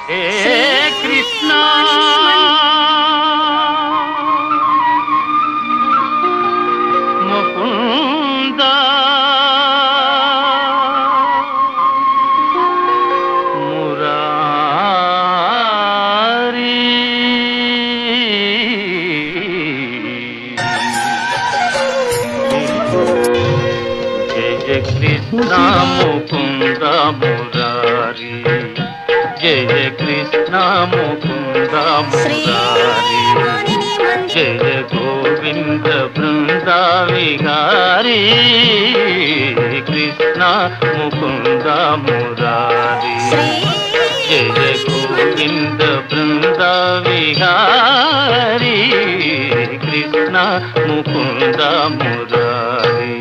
హే Krishna Mukunda Murari జయ Krishna Mukunda Murari జయ Krishna Mukunda Murari జయ Govinda బృంద Vihari Krishna Mukunda Murari జయ Govinda బృంద Vihari Krishna Mukunda Murari